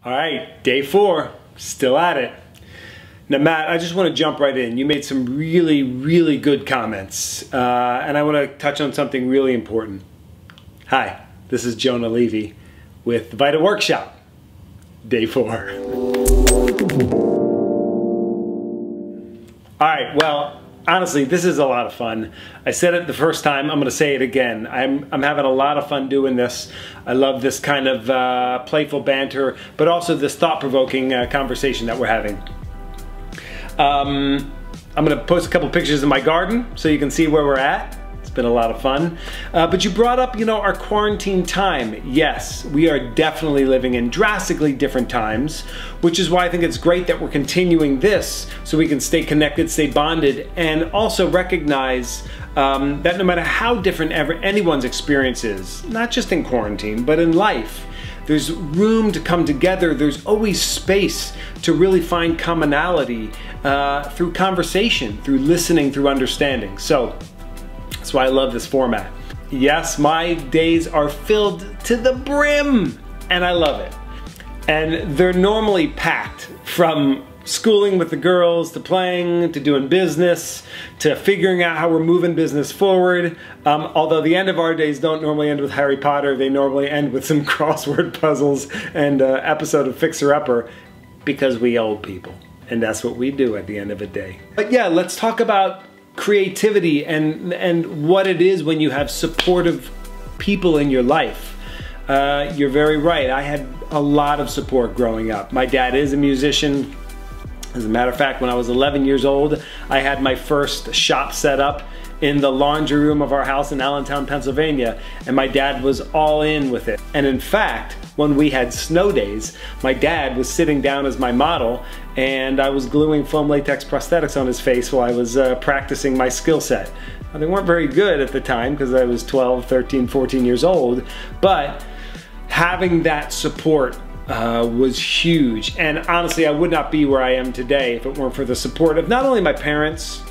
All right, day 4, still at it. Now, Matt, I just want to jump right in. You made some really good comments, and I want to touch on something really important. Hi, this is Jonah Levy with the Vita Workshop, day 4. All right, well, honestly, this is a lot of fun. I said it the first time, I'm gonna say it again. I'm having a lot of fun doing this. I love this kind of playful banter, but also this thought-provoking conversation that we're having. I'm gonna post a couple pictures of my garden so you can see where we're at. It's been a lot of fun. But you brought up, our quarantine time. Yes, we are definitely living in drastically different times, which is why I think it's great that we're continuing this so we can stay connected, stay bonded, and also recognize that no matter how different anyone's experience is, not just in quarantine, but in life, there's room to come together. There's always space to really find commonality through conversation, through listening, through understanding. So that's why I love this format. Yes, my days are filled to the brim, and I love it. And they're normally packed, from schooling with the girls, to playing, to doing business, to figuring out how we're moving business forward. Although the end of our days don't normally end with Harry Potter, they normally end with some crossword puzzles and an episode of Fixer Upper, because we old people, and that's what we do at the end of a day. But yeah, let's talk about creativity and what it is when you have supportive people in your life. You're very right. I had a lot of support growing up. My dad is a musician. As a matter of fact, when I was 11 years old, I had my first shop set up in the laundry room of our house in Allentown, Pennsylvania, and my dad was all in with it. And in fact, when we had snow days, my dad was sitting down as my model, and I was gluing foam latex prosthetics on his face while I was practicing my skill set. Now, they weren't very good at the time because I was 12, 13, 14 years old, but having that support was huge. And honestly, I would not be where I am today if it weren't for the support of not only my parents,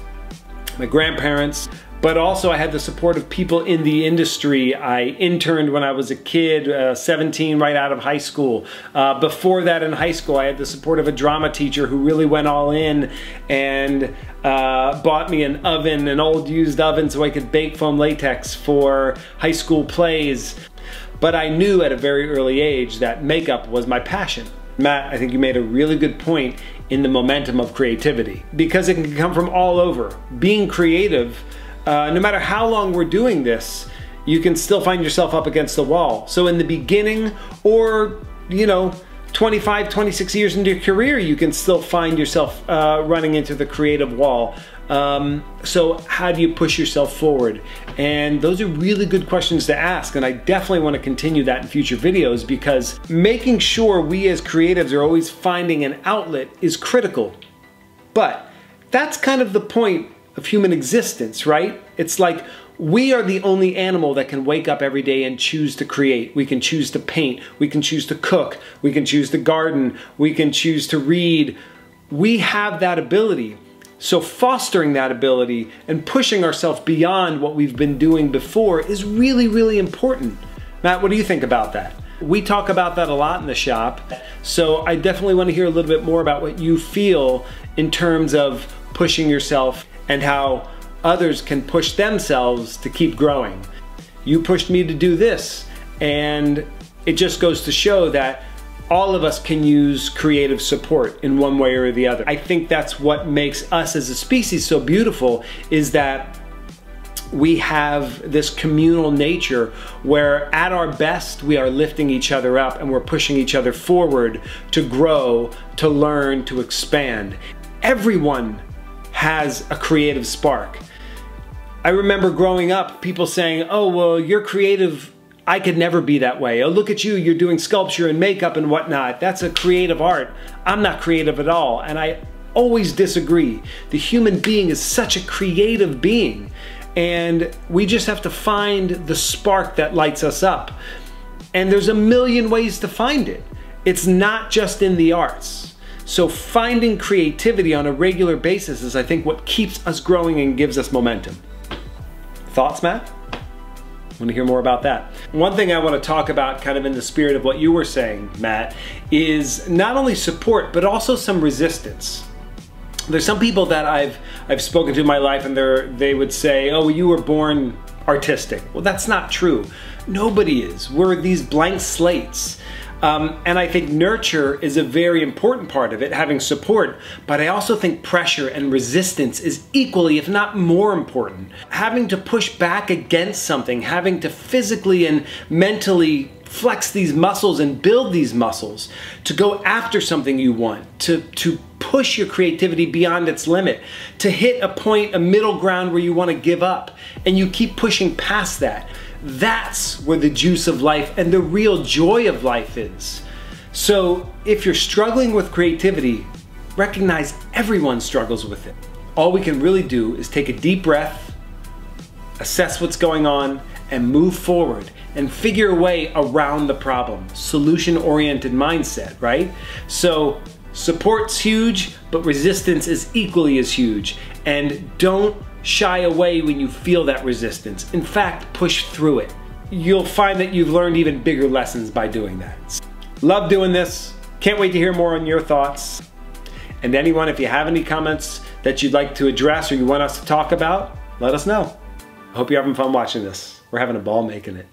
my grandparents, but also I had the support of people in the industry. I interned when I was a kid, 17, right out of high school. Before that, in high school, I had the support of a drama teacher who really went all in and bought me an oven, an old used oven, so I could bake foam latex for high school plays. But I knew at a very early age that makeup was my passion. Matt, I think you made a really good point in the momentum of creativity, because it can come from all over. Being creative, no matter how long we're doing this, you can still find yourself up against the wall. So in the beginning, or 25, 26 years into your career, you can still find yourself running into the creative wall. So how do you push yourself forward? And those are really good questions to ask, and I definitely want to continue that in future videos, because making sure we as creatives are always finding an outlet is critical. But that's kind of the point of human existence, right? It's like we are the only animal that can wake up every day and choose to create. We can choose to paint, we can choose to cook, we can choose to garden, we can choose to read. We have that ability. So fostering that ability and pushing ourselves beyond what we've been doing before is really important. Matt, what do you think about that? We talk about that a lot in the shop, so I definitely want to hear a little bit more about what you feel in terms of pushing yourself and how others can push themselves to keep growing. You pushed me to do this, and it just goes to show that all of us can use creative support in one way or the other. I think that's what makes us as a species so beautiful, is that we have this communal nature where at our best we are lifting each other up and we're pushing each other forward to grow, to learn, to expand. Everyone has a creative spark. I remember growing up, people saying, oh, well, you're creative, I could never be that way. Oh, look at you, you're doing sculpture and makeup and whatnot. That's a creative art. I'm not creative at all. And I always disagree. The human being is such a creative being, and we just have to find the spark that lights us up. And there's a million ways to find it. It's not just in the arts. So finding creativity on a regular basis is, I think, what keeps us growing and gives us momentum. Thoughts, Matt? Want to hear more about that? One thing I want to talk about, kind of in the spirit of what you were saying, Matt, is not only support, but also some resistance. There's some people that I've spoken to in my life, and they would say, oh, you were born artistic. Well, that's not true. Nobody is. We're these blank slates. And I think nurture is a very important part of it, having support, but I also think pressure and resistance is equally, if not more important. Having to push back against something, having to physically and mentally flex these muscles and build these muscles to go after something you want, to push your creativity beyond its limit, to hit a point, a middle ground where you want to give up, and you keep pushing past that. That's where the juice of life and the real joy of life is. So if you're struggling with creativity, recognize everyone struggles with it. All we can really do is take a deep breath, assess what's going on, and move forward and figure a way around the problem. Solution-oriented mindset, right? So support's huge, but resistance is equally as huge. And don't shy away when you feel that resistance. In fact, push through it. You'll find that you've learned even bigger lessons by doing that. Love doing this. Can't wait to hear more on your thoughts. And anyone, if you have any comments that you'd like to address or you want us to talk about, let us know. I hope you're having fun watching this. We're having a ball making it.